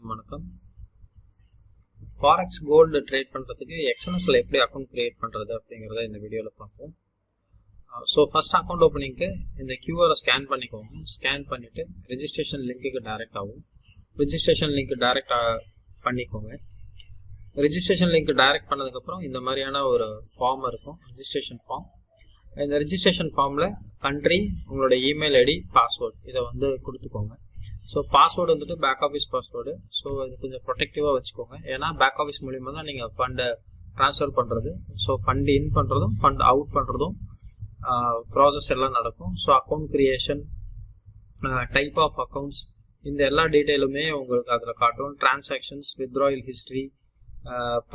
வணக்கம். Forex gold trade பண்ணுறதுக்கு எக்ஸ்என்எஸ்ல எப்படி அக்கௌண்ட் கிரியேட் பண்ணுறது அப்படிங்கிறத இந்த வீடியோவில் பார்ப்போம். ஸோ ஃபர்ஸ்ட் அக்கௌண்ட் ஓப்பனிங்க்கு இந்த கியூஆரை ஸ்கேன் பண்ணிக்கோங்க. ஸ்கேன் பண்ணிவிட்டு ரெஜிஸ்ட்ரேஷன் லிங்க்குக்கு டைரெக்ட் ஆகும். ரெஜிஸ்ட்ரேஷன் லிங்க் டைரெக்ட் பண்ணிக்கோங்க. ரெஜிஸ்ட்ரேஷன் லிங்க் டைரெக்ட் பண்ணதுக்கப்புறம் இந்த மாதிரியான ஒரு ஃபார்ம் இருக்கும், ரெஜிஸ்ட்ரேஷன் ஃபார்ம். இந்த ரெஜிஸ்ட்ரேஷன் ஃபார்மில் கண்ட்ரி, உங்களோட இமெயில் ஐடி, பாஸ்வேர்ட் இதை வந்து கொடுத்துக்கோங்க. ஸோ பாஸ்வேர்டு வந்துட்டு பேக் ஆஃபீஸ் பாஸ்வேர்டு. ஸோ இது கொஞ்சம் ப்ரொடெக்டிவாக வச்சுக்கோங்க. ஏன்னா பேக் ஆஃபீஸ் மூலிமா தான் நீங்கள் ஃபண்டை ட்ரான்ஸ்ஃபர் பண்ணுறது. ஸோ ஃபண்ட் இன் பண்ணுறதும் ஃபண்ட் அவுட் பண்ணுறதும் ப்ராசஸ் எல்லாம் நடக்கும். So account creation, type of accounts, இந்த எல்லா டீட்டெயிலுமே உங்களுக்கு அதில் காட்டும். டிரான்சாக்ஷன்ஸ், வித்ட்ராயல் ஹிஸ்ட்ரி,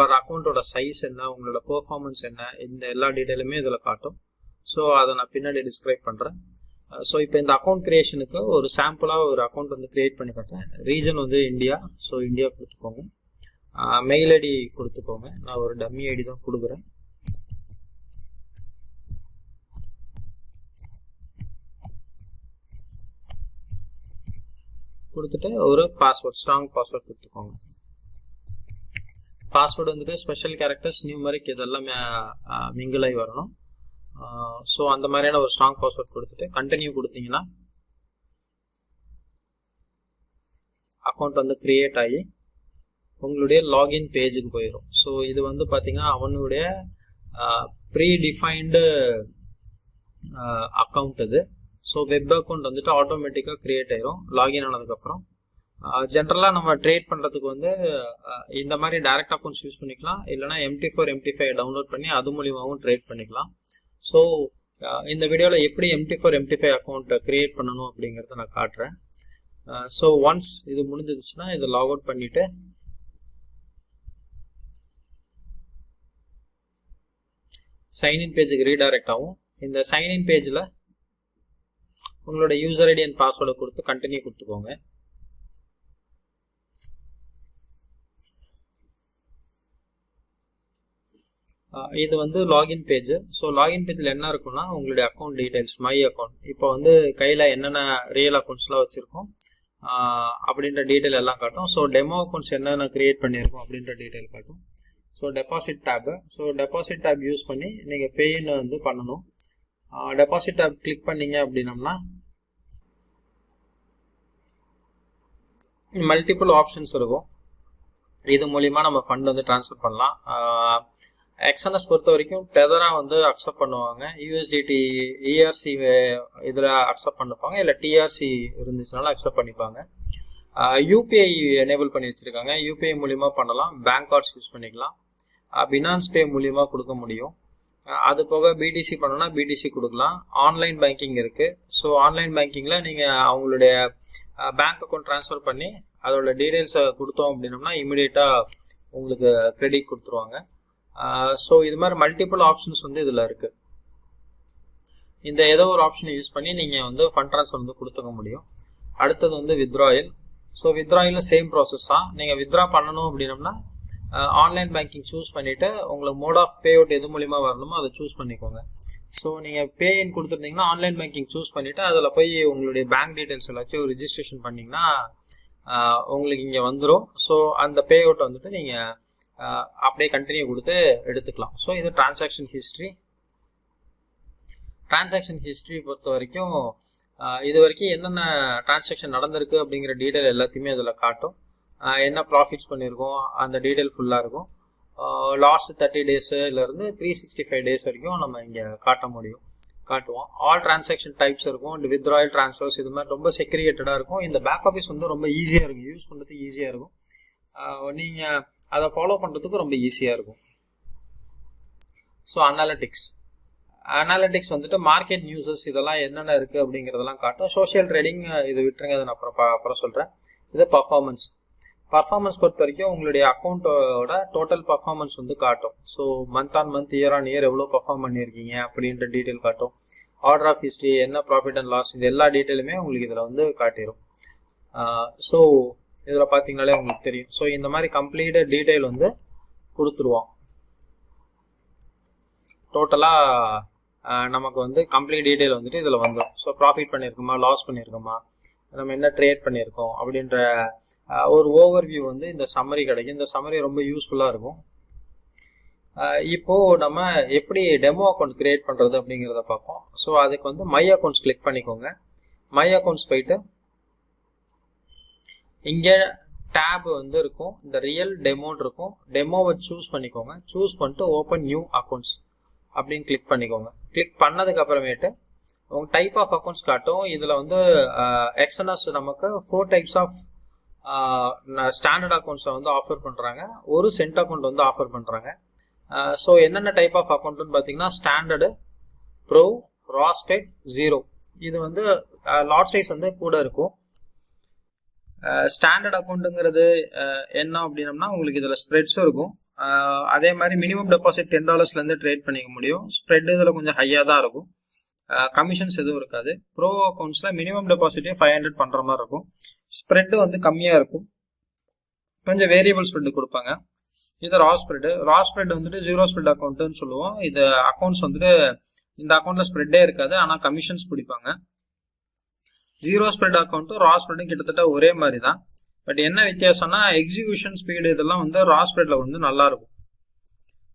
பர் அக்கௌண்ட்டோட சைஸ் என்ன, உங்களோட பெர்ஃபார்மன்ஸ் என்ன, இந்த எல்லா டீட்டெயிலுமே இதில் காட்டும். ஸோ அதை நான் பின்னாடி டிஸ்கிரைப் பண்ணுறேன். ஸோ இப்போ இந்த அக்கௌண்ட் கிரியேஷனுக்கு ஒரு சாம்பிளாக ஒரு அக்கௌண்ட் வந்து கிரியேட் பண்ணி காட்டுறேன். ரீஜன் வந்து இந்தியா. ஸோ இந்தியா கொடுத்துக்கோங்க. மெயில் ஐடி கொடுத்துக்கோங்க. நான் ஒரு டம்மி ஐடி தான் கொடுக்குறேன். கொடுத்துட்டு ஒரு பாஸ்வேர்ட், ஸ்ட்ராங் பாஸ்வேர்ட் கொடுத்துக்கோங்க. பாஸ்வேர்டு வந்துட்டு ஸ்பெஷல் கேரக்டர்ஸ், நியூமரிக் இதெல்லாம் மிங்கிள் ஆகி வரணும். ஸோ அந்த மாதிரியான ஒரு ஸ்ட்ராங் பாஸ்வேர்ட் கொடுத்துட்டு கண்டினியூ கொடுத்தீங்கன்னா அக்கௌண்ட் வந்து கிரியேட் ஆகி உங்களுடைய லாகின் பேஜுக்கு போயிடும். ஸோ இது வந்து பார்த்தீங்கன்னா அவனுடைய ப்ரீ டிஃபைன்டு அக்கௌண்ட் இது. ஸோ வெப் அக்கௌண்ட் வந்துட்டு ஆட்டோமேட்டிக்காக கிரியேட் ஆயிரும் லாகின் ஆனதுக்கப்புறம். ஜென்ரலாக நம்ம ட்ரேட் பண்ணுறதுக்கு வந்து இந்த மாதிரி டைரக்ட் அக்கௌண்ட்ஸ் யூஸ் பண்ணிக்கலாம். இல்லைனா MT4 MT5 டவுன்லோட் பண்ணி அது மூலியமாகவும் ட்ரேட் பண்ணிக்கலாம். ஸோ இந்த வீடியோவில் எப்படி MT4 MT5 அக்கௌண்ட்டை கிரியேட் பண்ணணும் அப்படிங்கிறத நான் காட்டுறேன். ஸோ ஒன்ஸ் இது முடிஞ்சிருச்சுன்னா இதை லாக் அவுட் பண்ணிவிட்டு சைன்இன் பேஜுக்கு ரீடைரக்ட் ஆகும். இந்த சைன்இன் பேஜில் உங்களோட யூசர் ஐடி அண்ட் பாஸ்வேர்டை கொடுத்து கண்டினியூ கொடுத்துக்கோங்க. இது வந்து லாகின் பேஜ். ஸோ லாகின் பேஜில் என்ன இருக்குன்னா உங்களுடைய அக்கௌண்ட் டீடைல்ஸ், மை அக்கௌண்ட், இப்போ வந்து கையில் என்னென்ன ரியல் அக்கௌண்ட்ஸ்லாம் வச்சுருக்கோம் அப்படின்ற டீட்டெயில் எல்லாம் காட்டும். ஸோ டெமோ அக்கௌண்ட்ஸ் என்னென்ன கிரியேட் பண்ணியிருக்கோம் அப்படின்ற டீட்டெயில் காட்டும். So deposit tab. So deposit tab use பண்ணி நீங்கள் பேன்னு வந்து பண்ணணும். டெபாசிட் டேப் கிளிக் பண்ணீங்க அப்படின்னம்னா மல்டிபிள் ஆப்ஷன்ஸ் இருக்கும். இது மூலிமா நம்ம ஃபண்ட் வந்து ட்ரான்ஸ்ஃபர் பண்ணலாம். எக்ஸ்என்எஸ் பொறுத்த வரைக்கும் டெதராக வந்து அக்செப்ட் பண்ணுவாங்க. USDT ERC இதில் அக்செப்ட் பண்ணிப்பாங்க. இல்லை TRC இருந்துச்சுனாலும் அக்செப்ட் பண்ணிப்பாங்க. UPI எனேபிள் பண்ணி வச்சுருக்காங்க. UPI மூலிமா பண்ணலாம். பேங்க் கார்ட்ஸ் யூஸ் பண்ணிக்கலாம். பினான்ஸ் பே மூலிமா கொடுக்க முடியும். அது போக BTC பண்ணோன்னா BTC கொடுக்கலாம். ஆன்லைன் பேங்கிங் இருக்குது. ஸோ ஆன்லைன் பேங்கிங்கில் நீங்கள் அவங்களுடைய பேங்க் அக்கௌண்ட் ட்ரான்ஸ்ஃபர் பண்ணி அதோட டீட்டெயில்ஸை கொடுத்தோம் அப்படின்னோம்னா இமிடியேட்டாக உங்களுக்கு கிரெடிட் கொடுத்துருவாங்க. ஸோ இது மாதிரி மல்டிபிள் ஆப்ஷன்ஸ் வந்து இதில் இருக்குது. இந்த ஏதோ ஒரு ஆப்ஷனை யூஸ் பண்ணி நீங்கள் வந்து ஃபண்ட் ட்ரான்ஸ்ஃபர் வந்து கொடுத்துக்க முடியும். அடுத்தது வந்து வித்ட்ராயல். ஸோ வித்ட்ராயலில் சேம் ப்ராசஸ் தான். நீங்கள் வித்ட்ரா பண்ணணும் அப்படின்னம்னா ஆன்லைன் பேங்கிங் சூஸ் பண்ணிவிட்டு உங்களுக்கு மோட் ஆஃப் பே அவுட் எது மூலிமா வரணுமோ அதை சூஸ் பண்ணிக்கோங்க. ஸோ நீங்கள் பே இன் கொடுத்துருந்தீங்கன்னா ஆன்லைன் பேங்கிங் சூஸ் பண்ணிவிட்டு அதில் போய் உங்களுடைய பேங்க் டீட்டெயில்ஸ் எல்லாத்தையும் ரிஜிஸ்ட்ரேஷன் பண்ணிங்கன்னா உங்களுக்கு இங்கே வந்துடும். ஸோ அந்த பே அவுட் வந்துட்டு நீங்கள் அப்படியே கண்டினியூ கொடுத்து எடுத்துக்கலாம். ஸோ இது டிரான்சாக்ஷன் ஹிஸ்ட்ரி. டிரான்சாக்ஷன் ஹிஸ்ட்ரி பொறுத்த வரைக்கும் இது வரைக்கும் என்னென்ன டிரான்சாக்ஷன் நடந்திருக்கு அப்படிங்கிற டீட்டெயில் எல்லாத்தையுமே அதில் காட்டும். என்ன ப்ராஃபிட்ஸ் பண்ணியிருக்கோம் அந்த டீட்டெயில் ஃபுல்லாக இருக்கும். லாஸ்ட் 30 டேஸ்லேருந்து 365 டேஸ் வரைக்கும் நம்ம இங்கே காட்டுவோம். ஆல் டிரான்சாக்ஷன் டைப்ஸ் இருக்கும். வித்ட்ராயல், ட்ரான்ஸ்ஃபர்ஸ், இது மாதிரி ரொம்ப செக்ரிகேட்டடாக இருக்கும். இந்த பேக் ஆஃபீஸ் வந்து ரொம்ப ஈஸியாக இருக்கும், யூஸ் பண்ணுறதுக்கு ஈஸியாக இருக்கும். நீங்கள் அதை ஃபாலோ பண்ணுறதுக்கு ரொம்ப ஈஸியாக இருக்கும். ஸோ அனாலிட்டிக்ஸ் வந்துட்டு மார்க்கெட் நியூஸஸ் இதெல்லாம் என்னென்ன இருக்குது அப்படிங்கிறதெல்லாம் காட்டும். சோஷியல் ட்ரேடிங் இது விட்டுருங்க, அதை நான் அப்புறம் சொல்கிறேன். இது பர்ஃபார்மன்ஸ் பொறுத்த வரைக்கும் உங்களுடைய அக்கௌண்ட்டோட டோட்டல் பர்ஃபார்மன்ஸ் வந்து காட்டும். So month on month, year on year எவ்வளோ பர்ஃபார்ம் பண்ணியிருக்கீங்க அப்படின்ற டீட்டெயில் காட்டும். ஆர்டர் ஆஃப் ஹிஸ்ட்ரி, என்ன ப்ராஃபிட் அண்ட் லாஸ், இது எல்லா டீட்டெயிலுமே உங்களுக்கு இதில் வந்து காட்டிடும். ஸோ இதில் பார்த்தீங்கனாலே உங்களுக்கு தெரியும். ஸோ இந்த மாதிரி கம்ப்ளீட் டீட்டெயில் வந்து கொடுத்துருவோம். டோட்டலாக நமக்கு வந்து கம்ப்ளீட் டீட்டெயில் வந்துட்டு இதில் வந்துடும். ஸோ ப்ராஃபிட் பண்ணியிருக்கோமா, லாஸ் பண்ணியிருக்கோமா, நம்ம என்ன ட்ரேட் பண்ணியிருக்கோம் அப்படின்ற ஒரு ஓவர்வியூ வந்து இந்த சம்மரி கிடைக்கும். இந்த சம்மரி ரொம்ப யூஸ்ஃபுல்லாக இருக்கும். இப்போ நம்ம எப்படி டெமோ அக்கௌண்ட் கிரியேட் பண்ணுறது அப்படிங்கிறத பார்ப்போம். ஸோ அதுக்கு வந்து மை அக்கௌண்ட்ஸ் கிளிக் பண்ணிக்கோங்க. மை அக்கௌண்ட்ஸ் போயிட்டு இங்கே டேப் வந்து இருக்கும், இந்த ரியல் டெமோன்னு இருக்கும். டெமோவை சூஸ் பண்ணிக்கோங்க. சூஸ் பண்ணிட்டு ஓப்பன் நியூ அக்கௌண்ட்ஸ் அப்படின்னு கிளிக் பண்ணிக்கோங்க. கிளிக் பண்ணதுக்கு அப்புறமேட்டு உங்க டைப் ஆஃப் அக்கௌண்ட்ஸ் காட்டும். இதில் வந்து எக்ஸ்என்எஸ் நமக்கு 4 டைப்ஸ் ஆஃப் ஸ்டாண்டர்ட் அக்கௌண்ட்ஸை வந்து ஆஃபர் பண்ணுறாங்க. ஒரு சென்ட் அக்கௌண்ட் வந்து ஆஃபர் பண்ணுறாங்க. ஸோ என்னென்ன டைப் ஆஃப் அக்கௌண்ட்னு பார்த்தீங்கன்னா ஸ்டாண்டர்டு, ப்ரோ, ராஸ்பெட், ஜீரோ. இது வந்து லாட் சைஸ் வந்து கூட இருக்கும். ஸ்டாண்டர்ட் அக்கௌண்ட்டுங்கிறது என்ன அப்படின்னம்னா உங்களுக்கு இதில் ஸ்ப்ரெட்ஸும் இருக்கும். அதே மாதிரி மினிமம் டெபாசிட் $10 ட்ரேட் பண்ணிக்க முடியும். ஸ்ப்ரெட் இதில் கொஞ்சம் ஹையாக தான் இருக்கும். கமிஷன்ஸ் எதுவும் இருக்காது. ப்ரோ அக்கௌண்ட்ஸில் மினிமம் டெபாசிட்டே 500 பண்ணுற மாதிரி இருக்கும். ஸ்ப்ரெட்டு வந்து கம்மியாக இருக்கும். கொஞ்சம் வேரியபிள் ஸ்ப்ரெட் கொடுப்பாங்க. இது ரா ஸ்ப்ரெட் வந்துட்டு ஜீரோ ஸ்ப்ரெட் அக்கௌண்ட்டுன்னு சொல்லுவோம். இது அக்கௌண்ட்ஸ் வந்துட்டு இந்த அக்கௌண்ட்ல ஸ்ப்ரெட்டே இருக்காது, ஆனால் கமிஷன்ஸ் பிடிப்பாங்க. ஜீரோ ஸ்ப்ரெட் அக்கௌண்ட்டும் ரா ஸ்ப்ரெட்டும் கிட்டத்தட்ட ஒரே மாதிரி தான். பட் என்ன வித்தியாசம்னா எக்ஸிகியூஷன் ஸ்பீடு இதெல்லாம் வந்து ரா ஸ்ப்ரெட்ல வந்து நல்லா இருக்கும்.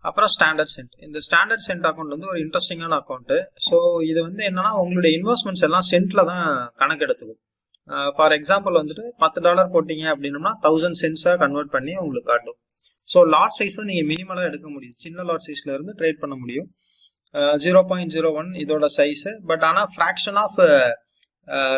அப்புறம் ஸ்டாண்டர்ட் சென்ட். இந்த ஸ்டாண்டர்ட் சென்ட் அக்கௌண்ட் வந்து ஒரு இன்ட்ரெஸ்டிங்கான அக்கௌண்ட். ஸோ இது வந்து என்னன்னா உங்களுடைய இன்வெஸ்ட்மெண்ட்ஸ் எல்லாம் சென்ட்ல தான் கணக்கெடுத்துக்கும். ஃபார் எக்ஸாம்பிள் வந்துட்டு $10 போட்டீங்க அப்படின்னம்னா 1000 சென்ட்ஸா கன்வெர்ட் பண்ணி உங்களுக்கு காட்டும். ஸோ லாட் சைஸும் நீங்கள் மினிமலாக எடுக்க முடியும். சின்ன லாட் சைஸ்ல இருந்து ட்ரேட் பண்ண முடியும். 0.01 இதோட சைஸு. பட் ஆனால் ஃப்ராக்ஷன் ஆஃப்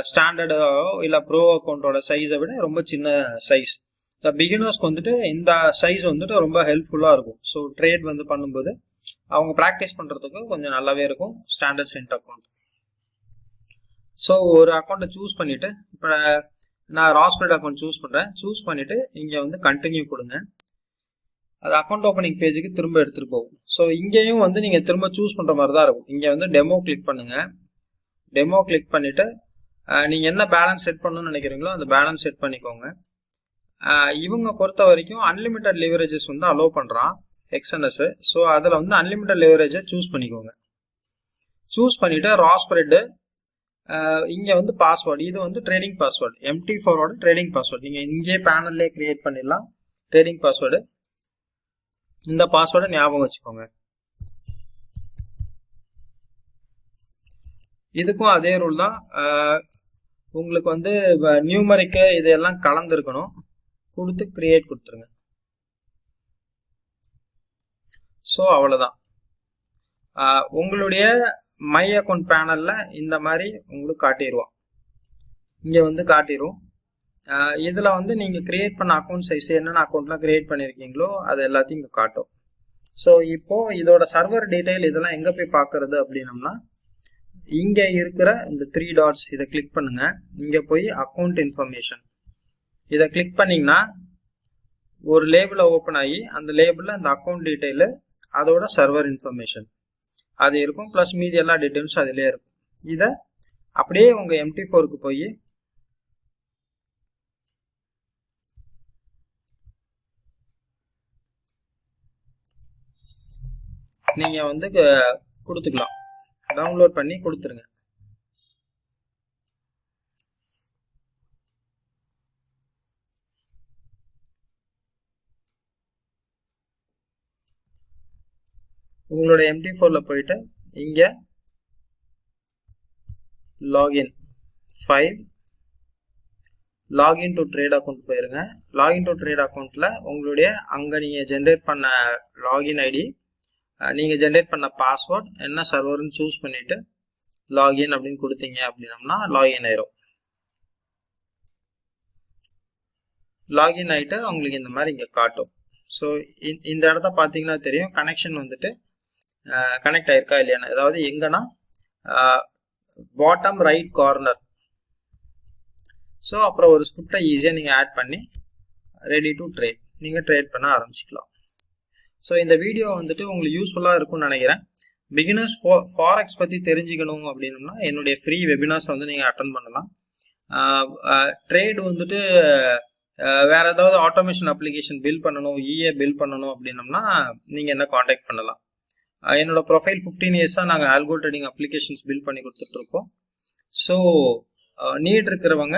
ஸ்டாண்டர்டோ இல்லை ப்ரோ அக்கௌண்ட்டோட சைஸை விட ரொம்ப சின்ன சைஸ். இந்த பிகினர்ஸ்க்கு வந்துட்டு இந்த சைஸ் வந்துட்டு ரொம்ப ஹெல்ப்ஃபுல்லாக இருக்கும். ஸோ ட்ரேட் வந்து பண்ணும்போது அவங்க ப்ராக்டிஸ் பண்ணுறதுக்கு கொஞ்சம் நல்லாவே இருக்கும் ஸ்டாண்டர்ட் சென்ட் அக்கௌண்ட். ஸோ ஒரு அக்கௌண்ட்டை சூஸ் பண்ணிவிட்டு இப்போ நான் ராஸ்பெட் அக்கௌண்ட் சூஸ் பண்ணுறேன். சூஸ் பண்ணிவிட்டு இங்கே வந்து கண்டினியூ கொடுங்க. அது அக்கௌண்ட் ஓப்பனிங் பேஜுக்கு திரும்ப எடுத்துகிட்டு போகும். ஸோ இங்கேயும் வந்து நீங்கள் திரும்ப சூஸ் பண்ணுற மாதிரி தான் இருக்கும். இங்கே வந்து டெமோ கிளிக் பண்ணுங்கள். டெமோ கிளிக் பண்ணிவிட்டு நீங்கள் என்ன பேலன்ஸ் செட் பண்ணணும்னு நினைக்கிறீங்களோ அந்த பேலன்ஸ் செட் பண்ணிக்கோங்க. இவங்க பொறுத்த வரைக்கும் அன்லிமிட்டட் லிவரேஜஸ் வந்து அலோவ் பண்ணுறான் எக்ஸ்என்எஸ். ஸோ அதில் வந்து அன்லிமிட்டட் லிவரேஜை சூஸ் பண்ணிக்கோங்க. சூஸ் பண்ணிவிட்டு ரா ஸ்ப்ரெட்டு இங்கே வந்து பாஸ்வேர்டு, இது வந்து ட்ரேடிங் பாஸ்வேர்டு, MT4ஓட ட்ரேடிங் பாஸ்வேர்டு. நீங்கள் இங்கே பேனல்லே கிரியேட் பண்ணிடலாம் ட்ரேடிங் பாஸ்வேர்டு. இந்த பாஸ்வேர்டை ஞாபகம் வச்சுக்கோங்க. இதுக்கும் அதே ரூல் தான். உங்களுக்கு வந்து நியூமரிக்கு இதெல்லாம் கலந்துருக்கணும். கொடுத்து கிரியேட் கொடுத்துருங்க. ஸோ அவ்வளோதான். உங்களுடைய மை அக்கௌண்ட் பேனல்ல இந்த மாதிரி உங்களுக்கு காட்டிடுவோம். இங்கே வந்து காட்டிடும். இதில் வந்து நீங்கள் கிரியேட் பண்ண அக்கௌண்ட் சைஸ் என்னென்ன அக்கௌண்ட்லாம் கிரியேட் பண்ணியிருக்கீங்களோ அது எல்லாத்தையும் இங்கே காட்டும். ஸோ இப்போது இதோட சர்வர் டீட்டெயில் இதெல்லாம் எங்கே போய் பார்க்குறது அப்படின்னம்னா இங்கே இருக்கிற இந்த 3 டாட்ஸ் இதை கிளிக் பண்ணுங்க. இங்கே போய் அக்கௌண்ட் இன்ஃபர்மேஷன் இதை கிளிக் பண்ணிங்கன்னா ஒரு லேபிளை ஓப்பன் ஆகி அந்த லேபிளில் இந்த அக்கௌண்ட் டீட்டெயிலு அதோட சர்வர் இன்ஃபர்மேஷன் அது இருக்கும். ப்ளஸ் மீதி எல்லா டீட்டெயில்ஸும் அதிலே இருக்கும். இதை அப்படியே உங்கள் MT4க்கு போய் நீங்கள் வந்து கொடுத்துக்கலாம். டவுன்லோட் பண்ணி கொடுத்துருங்க. உங்களோட MT4ல போயிட்டு இங்கே login file login to trade account போயிருங்க. லாகின் டு ட்ரேட் அக்கௌண்ட்ல உங்களுடைய அங்கே நீங்கள் ஜென்ரேட் பண்ண லாகின் ஐடி, நீங்கள் ஜென்ரேட் பண்ண பாஸ்வேர்ட் என்ன சர்வர்னு சூஸ் பண்ணிவிட்டு லாகின் அப்படின்னு கொடுத்தீங்க அப்படின்னம்னா லாகின் ஆயிரும். லாகின் ஆகிட்டு அவங்களுக்கு இந்த மாதிரி இங்கே காட்டும். ஸோ இந்த இடத்த பார்த்தீங்கன்னா தெரியும் கனெக்ஷன் வந்துட்டு கனெக்ட் ஆயிருக்கா இல்லையான்னு. அதாவது எங்கன்னா பாட்டம் ரைட் கார்னர். ஸோ அப்புறம் ஒரு ஸ்கிரிப்டை ஈஸியாக நீங்கள் ஆட் பண்ணி ரெடி டு ட்ரேட் நீங்கள் ட்ரேட் பண்ண ஆரம்பிச்சிக்கலாம். ஸோ இந்த வீடியோ வந்துட்டு உங்களுக்கு யூஸ்ஃபுல்லாக இருக்கும்னு நினைக்கிறேன். பிகினர்ஸ் ஃபாரெக்ஸ் பற்றி தெரிஞ்சுக்கணும் அப்படின்னம்னா என்னுடைய ஃப்ரீ வெபினார்ஸ் வந்து நீங்கள் அட்டன் பண்ணலாம். ட்ரேட் வந்துட்டு வேற ஏதாவது ஆட்டோமேஷன் அப்ளிகேஷன் பில் பண்ணணும், இஏ பில் பண்ணணும் அப்படின்னம்னா நீங்கள் என்ன காண்டாக்ட் பண்ணலாம். என்னோட ப்ரொஃபைல் 15 இயர்ஸாக நாங்கள் ஆல்கோ ட்ரேடிங் அப்ளிகேஷன்ஸ் பில் பண்ணி கொடுத்துட்ருக்கோம். ஸோ நீட் இருக்கிறவங்க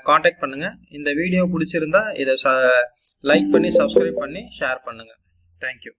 காண்டாக்ட் பண்ணுங்க. இந்த வீடியோ பிடிச்சிருந்தா இதை லைக் பண்ணி சப்ஸ்கிரைப் பண்ணி ஷேர் பண்ணுங்க. தேங்க்யூ.